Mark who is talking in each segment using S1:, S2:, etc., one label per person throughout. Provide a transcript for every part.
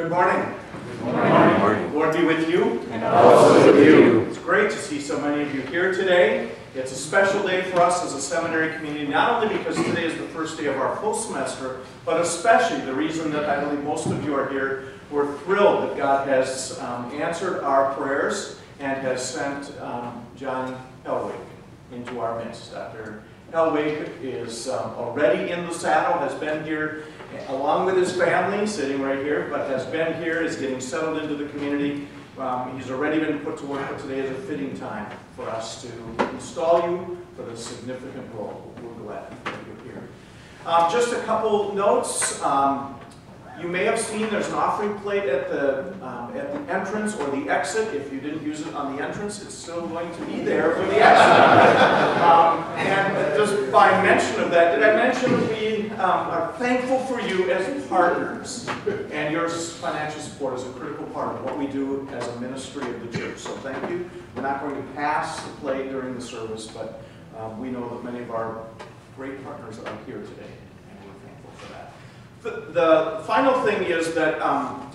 S1: Good morning.
S2: Good morning.
S1: Lord be with you.
S2: And also with you.
S1: It's great to see so many of you here today. It's a special day for us as a seminary community, not only because today is the first day of our full semester, but especially the reason that I believe most of you are here. We're thrilled that God has answered our prayers and has sent John Hellwege into our midst. Dr. Hellwege is already in the saddle, has been here along with his family, sitting right here, but has been here, is getting settled into the community. He's already been put to work, but today is a fitting time for us to install you for this significant role. We're glad that you're here. Just a couple notes. You may have seen there's an offering plate at the entrance or the exit. If you didn't use it on the entrance, it's still going to be there for the exit. And just by mention of that, did I mention that we are thankful for you as partners, and your financial support is a critical part of what we do as a ministry of the church. So thank you. We're not going to pass the plate during the service, but we know that many of our great partners are here today, and we're thankful for that. The final thing is that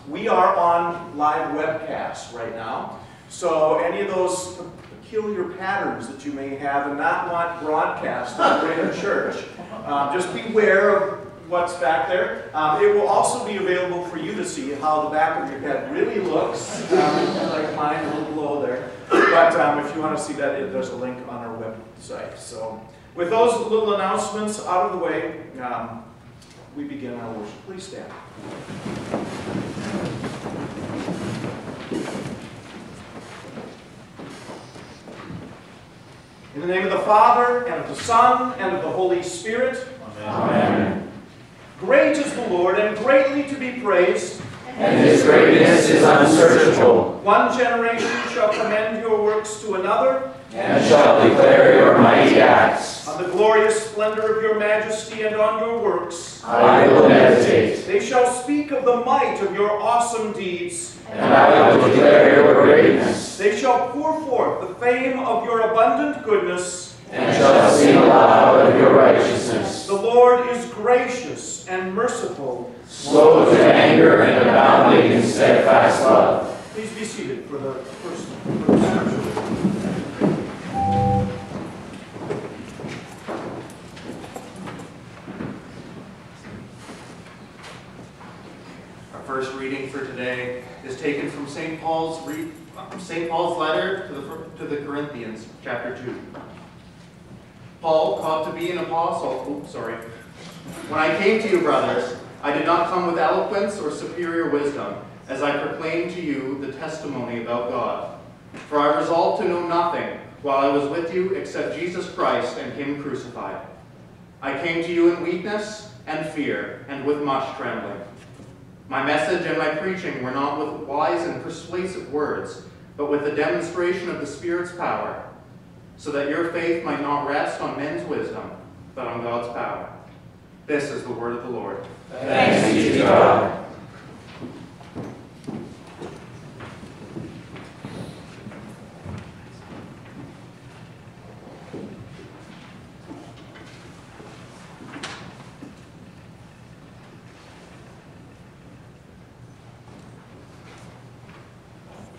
S1: we are on live webcast right now. So any of those peculiar patterns that you may have and not want broadcast right in church, just beware of what's back there. It will also be available for you to see how the back of your head really looks, like mine, a little below there. But if you want to see that, there's a link on our website. So with those little announcements out of the way, we begin our worship. Please stand. In the name of the Father, and of the Son, and of the Holy Spirit.
S2: Amen.
S1: Great is the Lord, and greatly to be praised.
S2: And his greatness is unsearchable.
S1: One generation shall commend your works to another,
S2: and shall declare your mighty acts.
S1: On the glorious splendor of your majesty and on your works,
S2: I will meditate.
S1: They shall speak of the might of your awesome deeds,
S2: and I will declare your greatness.
S1: They shall pour forth the fame of your abundant goodness,
S2: and shall sing aloud of your righteousness.
S1: The Lord is gracious and merciful,
S2: slow to anger and abounding in steadfast love.
S1: Please be seated for the first scripture.
S3: Our first reading for today is taken from St. Paul's letter to the Corinthians, chapter 2. Paul, called to be an apostle, When I came to you, brothers, I did not come with eloquence or superior wisdom, as I proclaimed to you the testimony about God. For I resolved to know nothing while I was with you except Jesus Christ and him crucified. I came to you in weakness and fear and with much trembling. My message and my preaching were not with wise and persuasive words, but with the demonstration of the Spirit's power, so that your faith might not rest on men's wisdom, but on God's power. This is the word of the Lord.
S2: Thanks be to God.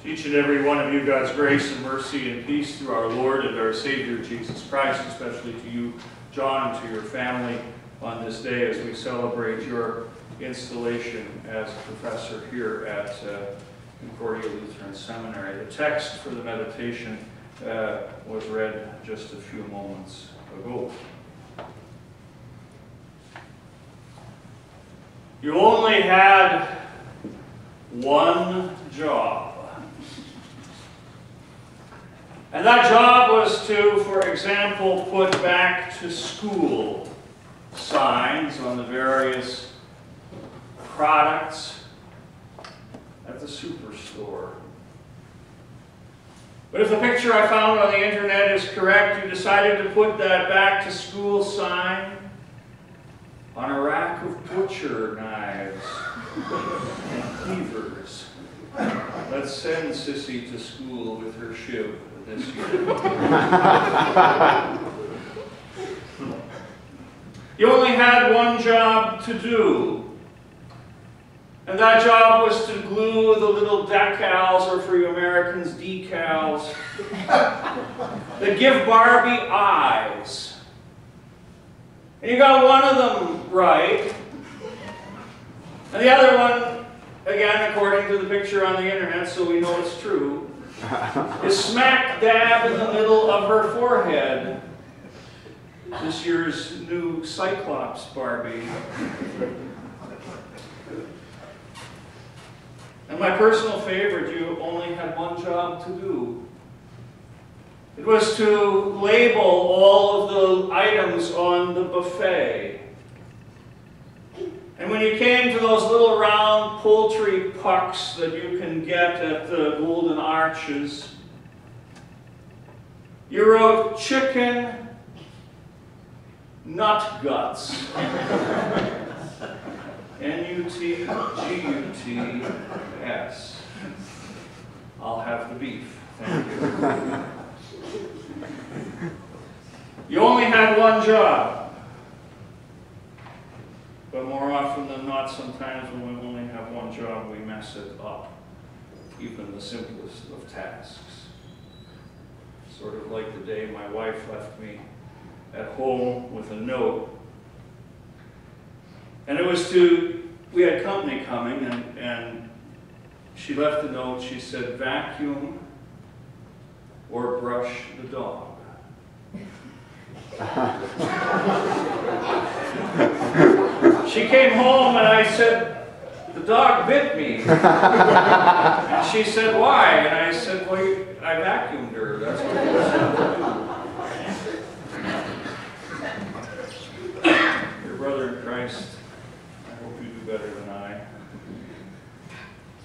S4: To each and every one of you, God's grace and mercy and peace through our Lord and our Savior, Jesus Christ, especially to you, John, and to your family on this day as we celebrate your installation as a professor here at Concordia Lutheran Seminary. The text for the meditation was read just a few moments ago. You only had one job. And that job was to, for example, put back to school signs on the various products at the superstore. But if the picture I found on the internet is correct, you decided to put that back to school sign on a rack of butcher knives and cleavers. Let's send Sissy to school with her shiv this year. You only had one job to do. And that job was to glue the little decals, or for you Americans, decals, that give Barbie eyes. And you got one of them right. And the other one, again, according to the picture on the internet, so we know it's true, is smack dab in the middle of her forehead. This year's new Cyclops Barbie. And my personal favorite, you only had one job to do. It was to label all of the items on the buffet. And when you came to those little round poultry pucks that you can get at the Golden Arches, you wrote chicken nut guts. N-U-T-G-U-T-S. I'll have the beef. Thank you. You only had one job. But more often than not, sometimes when we only have one job, we mess it up. Even the simplest of tasks. Sort of like the day my wife left me at home with a note. And it was we had company coming, and she left a note. She said, vacuum or brush the dog. She came home and I said, the dog bit me. And she said, why? And I said, well, I vacuumed her. That's what it was. Your brother in Christ, I hope you do better than I.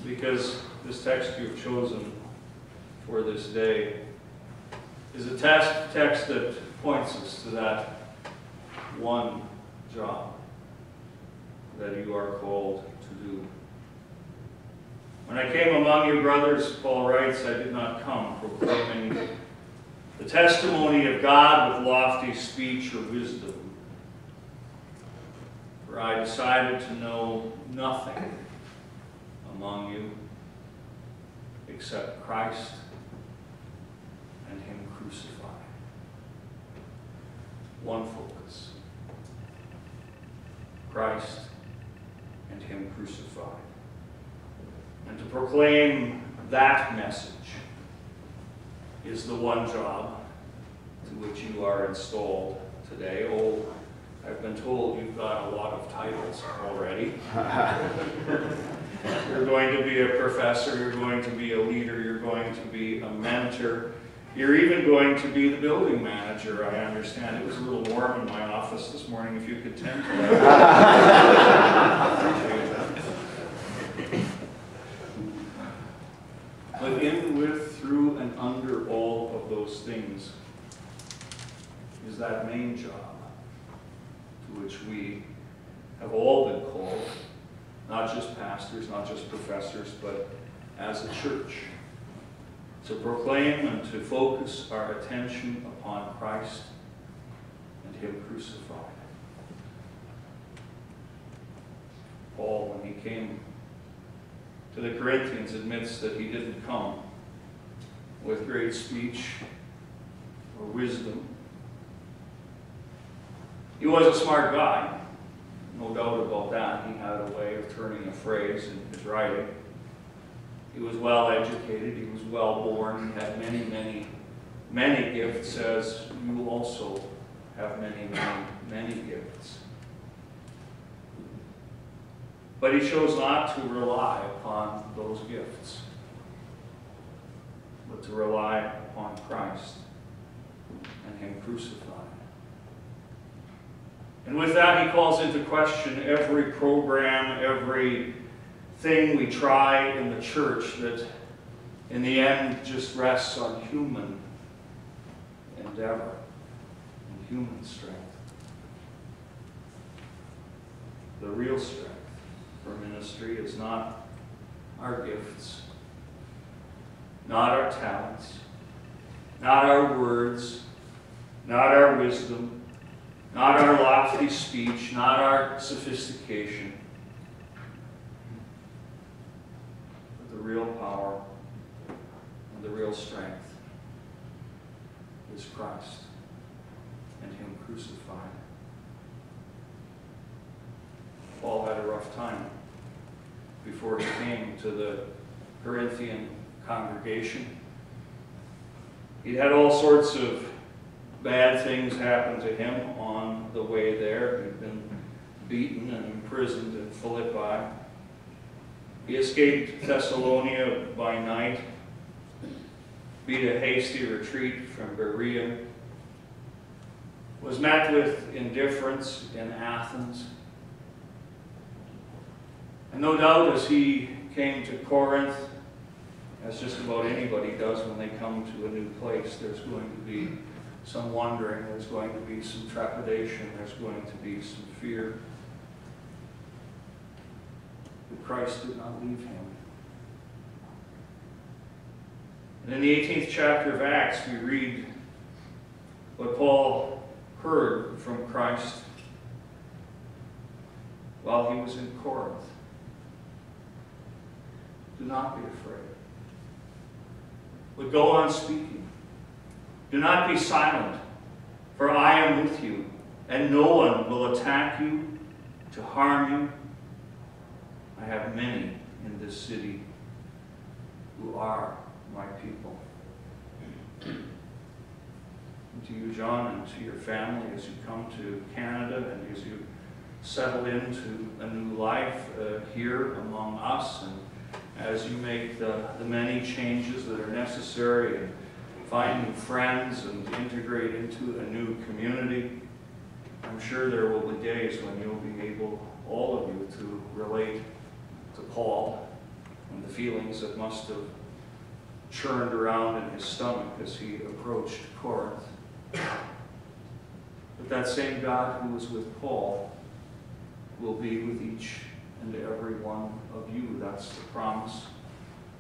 S4: Because this text you've chosen for this day is a text that points us to that one job that you are called to do. When I came among you, brothers, Paul writes, I did not come proclaiming the testimony of God with lofty speech or wisdom, for I decided to know nothing among you except Christ and Him crucified. One focus. Christ and Him crucified. And to proclaim that message is the one job to which you are installed today. Oh, I've been told you've got a lot of titles already. You're going to be a professor, you're going to be a leader, you're going to be a mentor. You're even going to be the building manager, I understand. It was a little warm in my office this morning, if you could tend to that. Appreciate that. But in, with, through, and under all of those things is that main job to which we have all been called, not just pastors, not just professors, but as a church, to proclaim and to focus our attention upon Christ and Him crucified. Paul, when he came to the Corinthians, admits that he didn't come with great speech or wisdom. He was a smart guy, no doubt about that. He had a way of turning a phrase in his writing. He was well educated, he was well born, he had many, many, many gifts, as you also have many, many, many gifts. But he chose not to rely upon those gifts, but to rely upon Christ and Him crucified. And with that, he calls into question every program, every thing we try in the church that in the end just rests on human endeavor and human strength. The real strength for ministry is not our gifts, not our talents, not our words, not our wisdom, not our lofty speech, not our sophistication. power and the real strength is Christ and Him crucified. Paul had a rough time before he came to the Corinthian congregation. He'd had all sorts of bad things happen to him on the way there. He'd been beaten and imprisoned in Philippi. He escaped Thessalonica by night, beat a hasty retreat from Berea, was met with indifference in Athens. And no doubt as he came to Corinth, as just about anybody does when they come to a new place, there's going to be some wondering, there's going to be some trepidation, there's going to be some fear. But Christ did not leave him. And in the 18th chapter of Acts, we read what Paul heard from Christ while he was in Corinth. Do not be afraid, but go on speaking. Do not be silent, for I am with you, and no one will attack you to harm you. I have many in this city who are my people. And to you, John, and to your family as you come to Canada and as you settle into a new life here among us, and as you make the many changes that are necessary and find new friends and integrate into a new community, I'm sure there will be days when you'll be able, all of you, to relate to Paul and the feelings that must have churned around in his stomach as he approached Corinth. But that same God who was with Paul will be with each and every one of you. That's the promise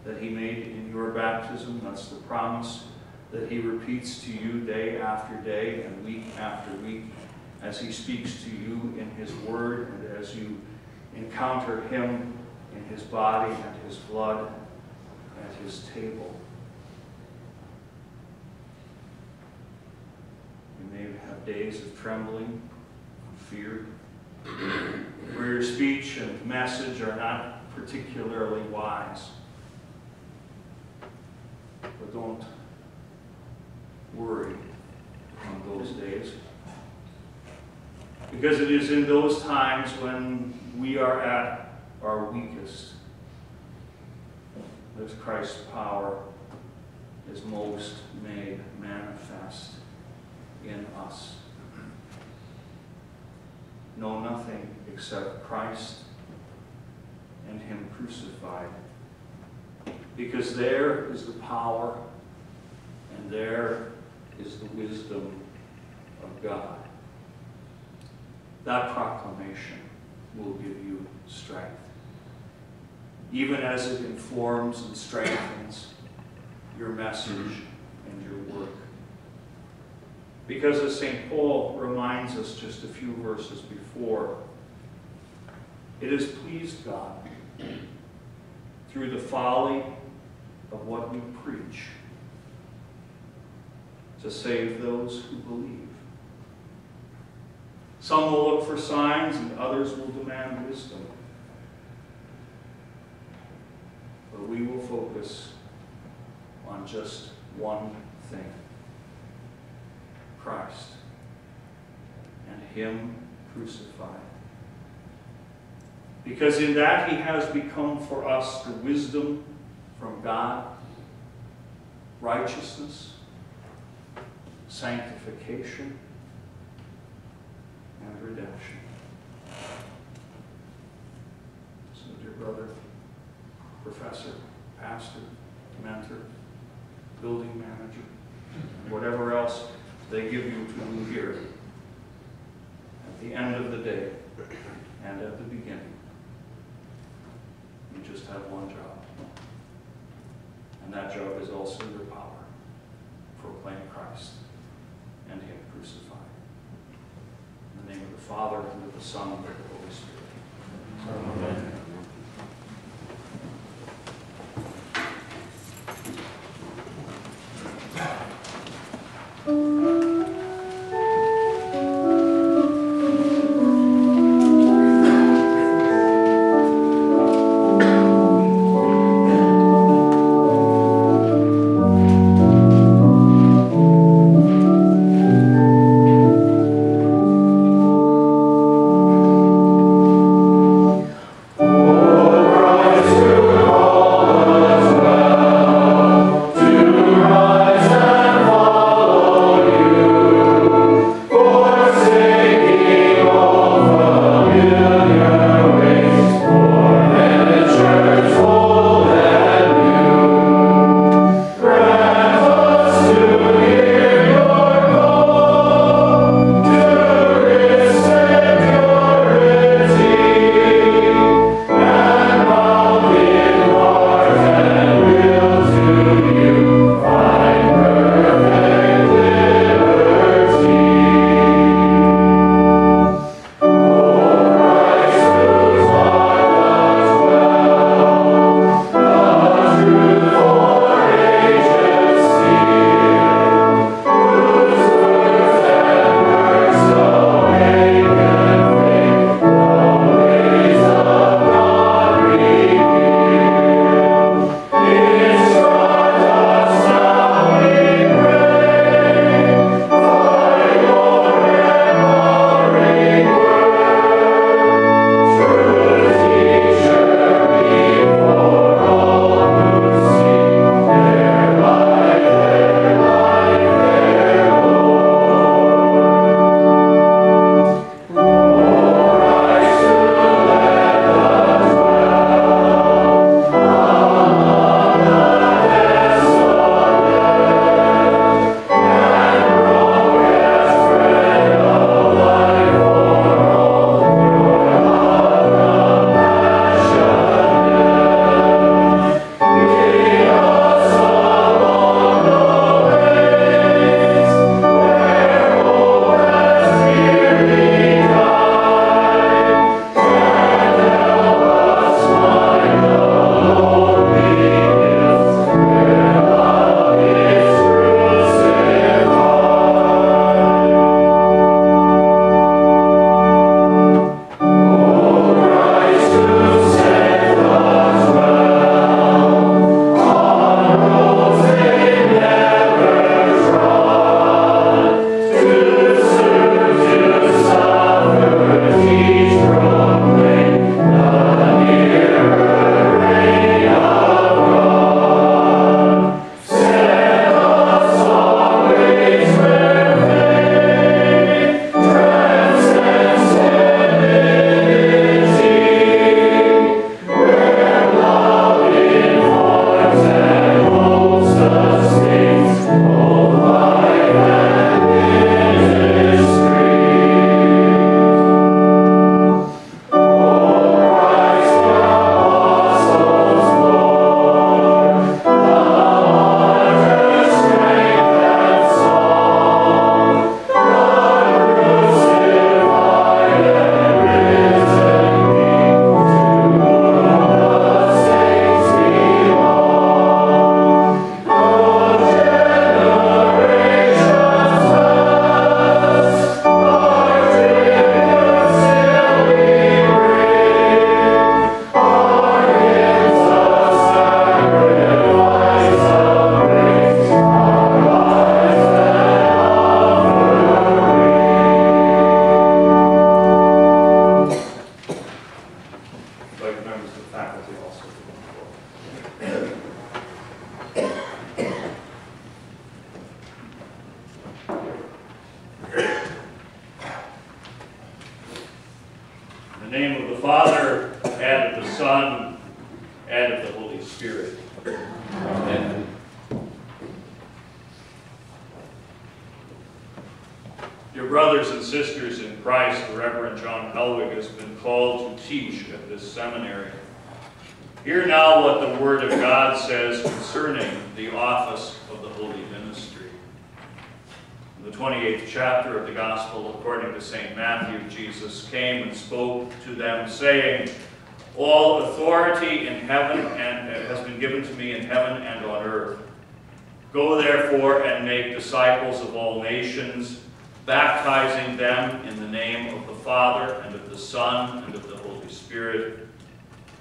S4: that he made in your baptism. That's the promise that he repeats to you day after day and week after week as he speaks to you in his word and as you encounter him in his body and his blood at his table. You may have days of trembling, fear, where your speech and message are not particularly wise. But don't worry on those days, because it is in those times when we are at our weakest that Christ's power is most made manifest in us. Know nothing except Christ and him crucified, because there is the power and there is the wisdom of God. That proclamation will give you strength, even as it informs and strengthens your message and your work. Because as St. Paul reminds us just a few verses before, it has pleased God through the folly of what we preach to save those who believe. Some will look for signs and others will demand wisdom. But we will focus on just one thing: Christ and him crucified. Because in that he has become for us the wisdom from God, righteousness, sanctification, and redemption. So, dear brother, professor, pastor, mentor, building manager, whatever else they give you to do here, at the end of the day and at the beginning, you just have one job. And that job is also your power. Proclaim Christ and him crucified. In the name of the Father, and of the Son, and of the Holy Spirit. Amen. In the name of the Father, and of the Son, and of the Holy Spirit.
S2: Amen.
S4: Dear brothers and sisters in Christ, the Reverend John Hellwege has been called to teach at this seminary. Hear now what the Word of God says concerning the office of the holy ministry. In the 28th chapter of the Gospel according to St. Matthew, Jesus came and spoke to them, saying, "All authority in heaven and has been given to me in heaven and on earth. Go therefore and make disciples of all nations, baptizing them in the name of the Father and of the Son and of the Holy Spirit,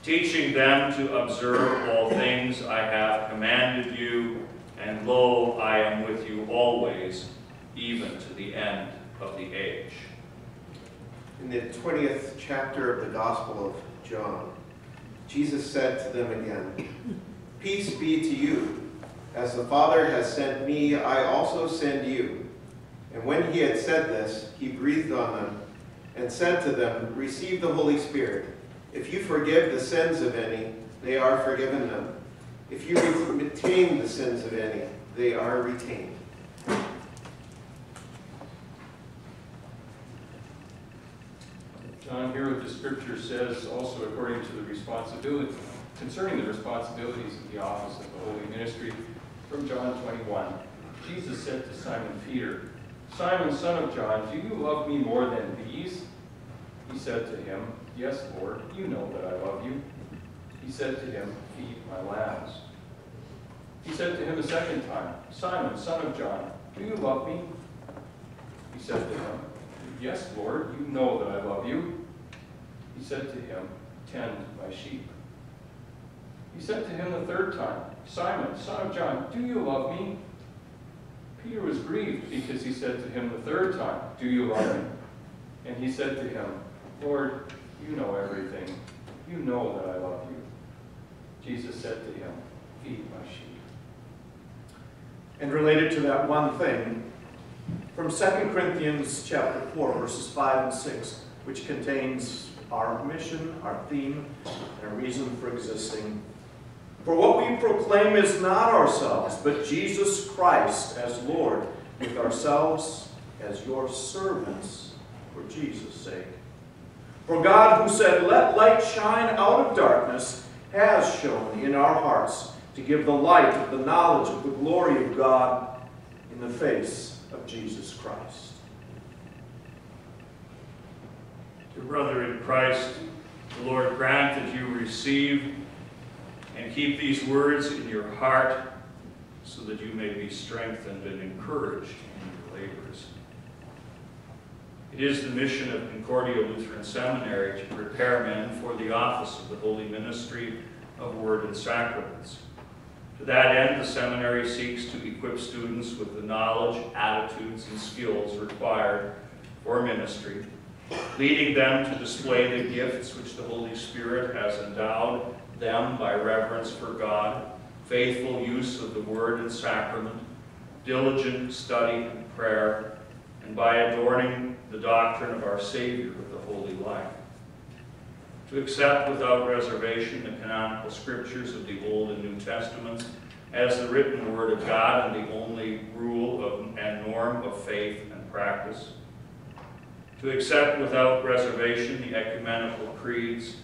S4: teaching them to observe all things I have commanded you, and lo, I am with you always, even to the end of the age."
S5: In the 20th chapter of the Gospel of John, Jesus said to them again, "Peace be to you. As the Father has sent me, I also send you." And when he had said this, he breathed on them and said to them, "Receive the Holy Spirit. If you forgive the sins of any, they are forgiven them. If you retain the sins of any, they are retained."
S6: John, here what the scripture says also according to the responsibility, concerning the responsibilities of the office of the holy ministry, from John 21. Jesus said to Simon Peter, "Simon, son of John, do you love me more than these?" He said to him, "Yes, Lord, you know that I love you." He said to him, "Feed my lambs." He said to him a second time, "Simon, son of John, do you love me?" He said to him, "Yes, Lord, you know that I love you." He said to him, "Tend my sheep." He said to him the third time, "Simon, son of John, do you love me?" Peter was grieved because he said to him the third time, "Do you love me?" And he said to him, "Lord, you know everything. You know that I love you." Jesus said to him, "Feed my sheep."
S1: And related to that one thing, from 2 Corinthians chapter 4, verses 5 and 6, which contains our mission, our theme, and our reason for existing. "For what we proclaim is not ourselves, but Jesus Christ as Lord, with ourselves as your servants for Jesus' sake. For God, who said, 'Let light shine out of darkness,' has shone in our hearts to give the light of the knowledge of the glory of God in the face of Jesus Christ."
S4: Dear brother in Christ, the Lord grant that you receive and keep these words in your heart so that you may be strengthened and encouraged in your labors. It is the mission of Concordia Lutheran Seminary to prepare men for the office of the holy ministry of Word and Sacraments. To that end, the seminary seeks to equip students with the knowledge, attitudes, and skills required for ministry, leading them to display the gifts which the Holy Spirit has endowed them by reverence for God, faithful use of the Word and Sacrament, diligent study and prayer, and by adorning the doctrine of our Savior with the holy life. To accept without reservation the canonical scriptures of the Old and New Testaments as the written Word of God and the only rule and norm of faith and practice. To accept without reservation the ecumenical creeds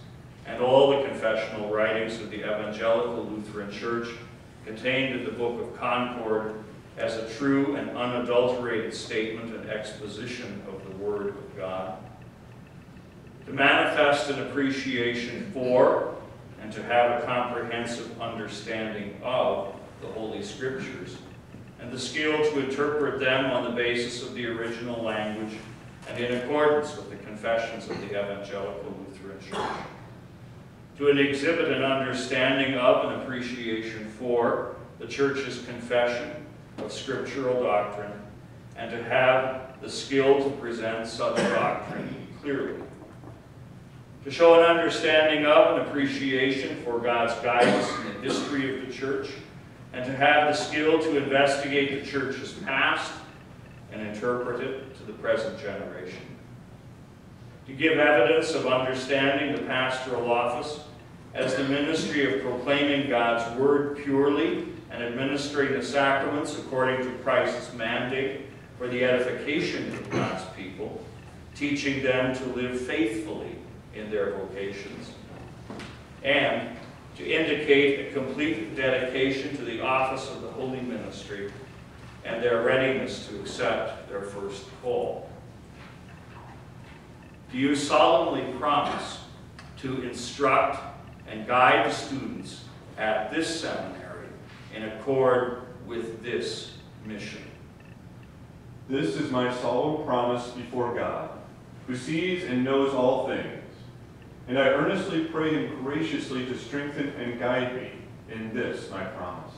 S4: and all the confessional writings of the Evangelical Lutheran Church contained in the Book of Concord as a true and unadulterated statement and exposition of the Word of God. To manifest an appreciation for and to have a comprehensive understanding of the Holy Scriptures and the skill to interpret them on the basis of the original language and in accordance with the confessions of the Evangelical Lutheran Church. To exhibit an understanding of and appreciation for the Church's confession of scriptural doctrine, and to have the skill to present such doctrine clearly. To show an understanding of and appreciation for God's guidance in the history of the Church, and to have the skill to investigate the Church's past and interpret it to the present generation. to give evidence of understanding the pastoral office as the ministry of proclaiming God's word purely and administering the sacraments according to Christ's mandate for the edification of God's people, teaching them to live faithfully in their vocations, and to indicate a complete dedication to the office of the holy ministry and their readiness to accept their first call. Do you solemnly promise to instruct and guide the students at this seminary in accord with this mission?
S7: This is my solemn promise before God, who sees and knows all things, and I earnestly pray him graciously to strengthen and guide me in this my promise.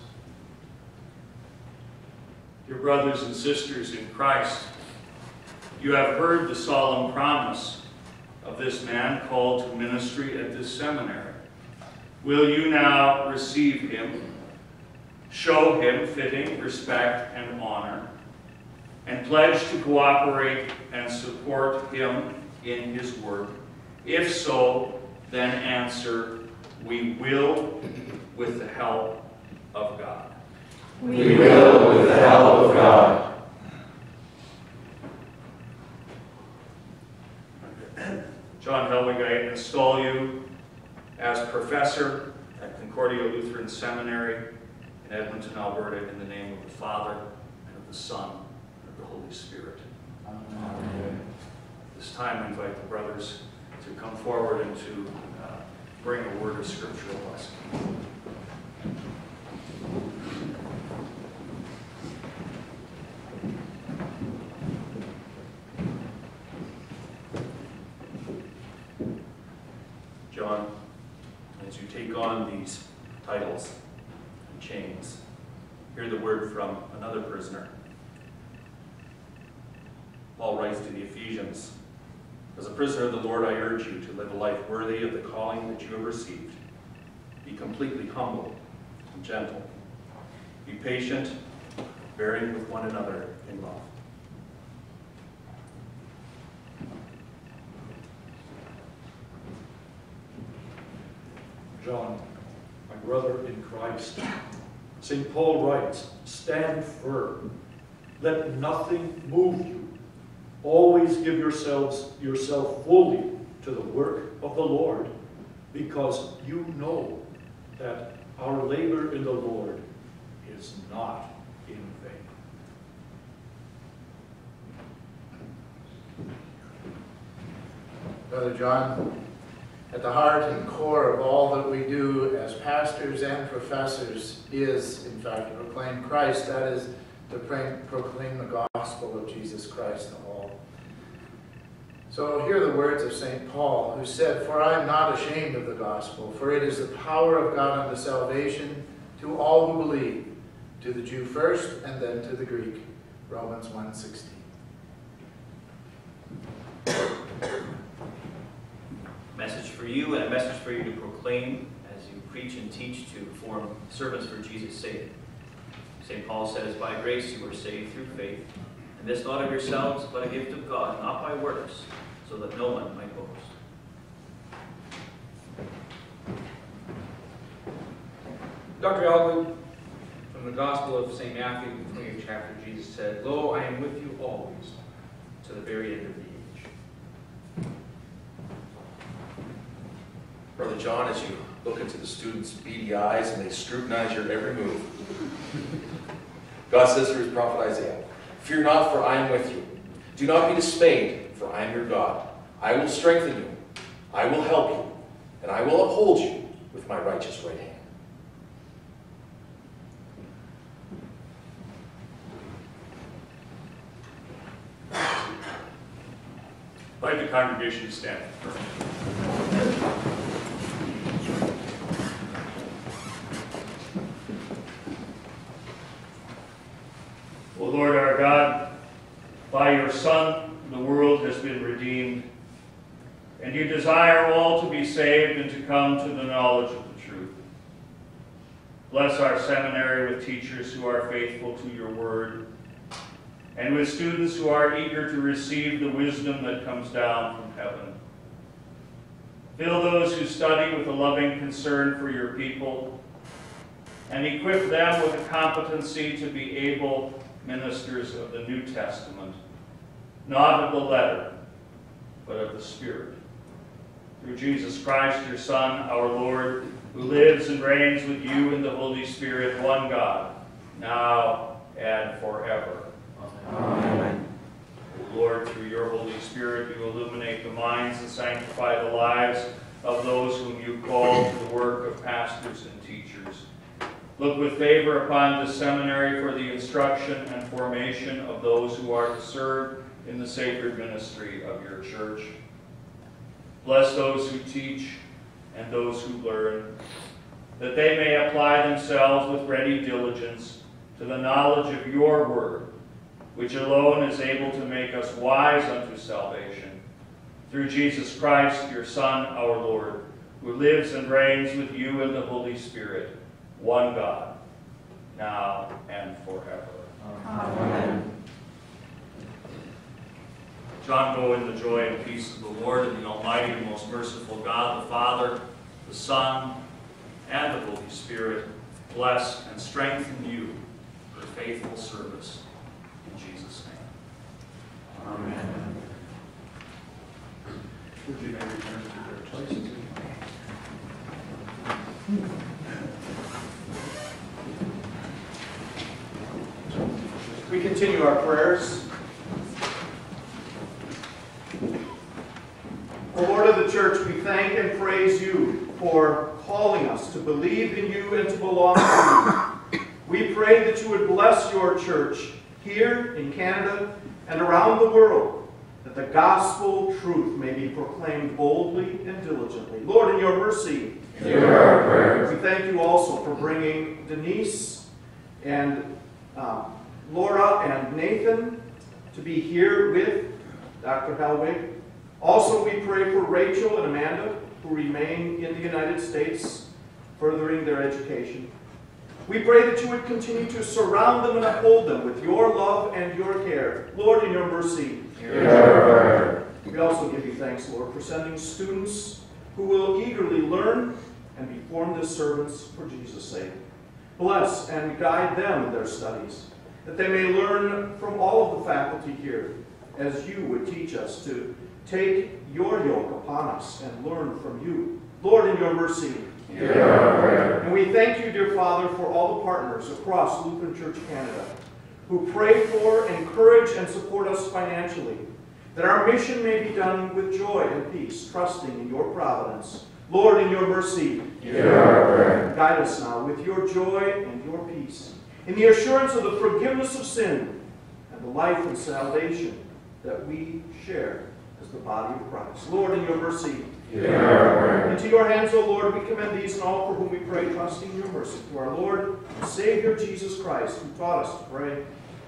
S4: Dear brothers and sisters in Christ, you have heard the solemn promise of this man called to ministry at this seminary. Will you now receive him, show him fitting respect and honor, and pledge to cooperate and support him in his work? If so, then answer, we will with the help of God.
S2: We will with the help of God.
S4: John Hellwege, I install you as professor at Concordia Lutheran Seminary in Edmonton, Alberta, in the name of the Father, and of the Son, and of the Holy Spirit. Amen. This time I invite the brothers to come forward and to bring a word of scriptural blessing. John, as you take on these titles and chains, hear the word from another prisoner. Paul writes to the Ephesians, "As a prisoner of the Lord, I urge you to live a life worthy of the calling that you have received. Be completely humble and gentle. Be patient, bearing with one another in love."
S8: John, my brother in Christ, St. Paul writes, "Stand firm. Let nothing move you. Always give yourself fully to the work of the Lord, because you know that our labor in the Lord is not in vain."
S9: Brother John, at the heart and core of all that we do as pastors and professors is, in fact, to proclaim Christ. That is, to proclaim the gospel of Jesus Christ to all. So hear the words of St. Paul, who said, "For I am not ashamed of the gospel, for it is the power of God unto salvation to all who believe, to the Jew first, and then to the Greek." Romans 1:16.
S10: Message for you, and a message for you to proclaim as you preach and teach to form servants for Jesus' sake. St. Paul says, "By grace you are saved through faith, and this not of yourselves, but a gift of God, not by works, so that no one might boast."
S11: Dr. Elwood, from the Gospel of St. Matthew, the 20th chapter, Jesus said, "Lo, I am with you always, to the very end of the age."
S12: Brother John, as you look into the students' beady eyes and they scrutinize your every move, God says through his prophet Isaiah, "Fear not, for I am with you. Do not be dismayed, for I am your God. I will strengthen you, I will help you, and I will uphold you with my righteous right hand."
S4: I'd like the congregation to stand. O Lord our God, by your Son the world has been redeemed, and you desire all to be saved and to come to the knowledge of the truth. Bless our seminary with teachers who are faithful to your word, and with students who are eager to receive the wisdom that comes down from heaven. Fill those who study with a loving concern for your people, and equip them with a competency to be able ministers of the New Testament, not of the letter, but of the Spirit. Through Jesus Christ, your Son, our Lord, who lives and reigns with you in the Holy Spirit, one God, now and forever.
S2: Amen.
S4: O Lord, through your Holy Spirit, you illuminate the minds and sanctify the lives of those whom you call to the work of pastors and teachers. Look with favor upon the seminary for the instruction and formation of those who are to serve in the sacred ministry of your church. Bless those who teach and those who learn, that they may apply themselves with ready diligence to the knowledge of your word, which alone is able to make us wise unto salvation. Through Jesus Christ, your Son, our Lord, who lives and reigns with you in the Holy Spirit, one God, now and forever.
S2: Amen.
S4: John, go in the joy and peace of the Lord, and the Almighty and most merciful God, the Father, the Son, and the Holy Spirit, bless and strengthen you for faithful service. In Jesus' name.
S2: Amen.
S4: Would you now return to their places?
S1: We continue our prayers. O Lord of the church, we thank and praise you for calling us to believe in you and to belong to you. We pray that you would bless your church here in Canada and around the world, that the gospel truth may be proclaimed boldly and diligently. Lord, in your mercy,
S2: Hear our prayers.
S1: we thank you also for bringing Denise and Laura and Nathan to be here with Dr. Hellwege. Also, we pray for Rachel and Amanda, who remain in the United States, furthering their education. We pray that you would continue to surround them and uphold them with your love and your care. Lord, in your mercy,
S2: Hear our prayer.
S1: we also give you thanks, Lord, for sending students who will eagerly learn and be formed as servants for Jesus' sake. Bless and guide them in their studies, that they may learn from all of the faculty here, as you would teach us to take your yoke upon us and learn from you. Lord, in your mercy,
S2: Hear our prayer.
S1: and we thank you, dear Father, for all the partners across Lutheran Church Canada who pray for, encourage, and support us financially, that our mission may be done with joy and peace, trusting in your providence. Lord, in your mercy,
S2: Hear our prayer.
S1: guide us now with your joy and your peace, in the assurance of the forgiveness of sin and the life and salvation that we share as the body of Christ. Lord, in your mercy,
S2: Hear our prayer.
S1: into your hands, O Lord, we commend these and all for whom we pray, trusting your mercy. To our Lord and Savior Jesus Christ, who taught us to pray.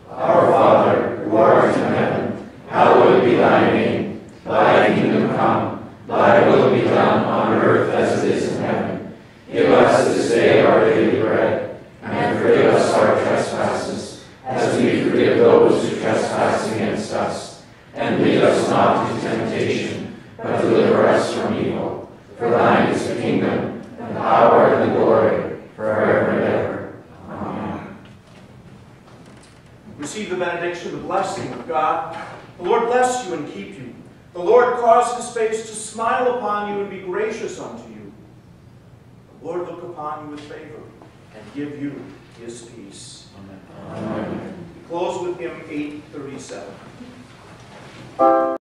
S2: Our Father, who art in heaven, hallowed be thy name. Thy kingdom come, thy will be done on earth as it is in heaven. Give us this day our daily bread, and forgive us our trespasses, as we forgive those who trespass against us. And lead us not into temptation, but deliver us from evil. For thine is the kingdom, and the power, and the glory, forever and ever. Amen.
S1: Receive the benediction, the blessing of God. The Lord bless you and keep you. The Lord cause his face to smile upon you and be gracious unto you. The Lord look upon you with favor and give you his peace.
S2: Amen.
S1: We close with hymn 837.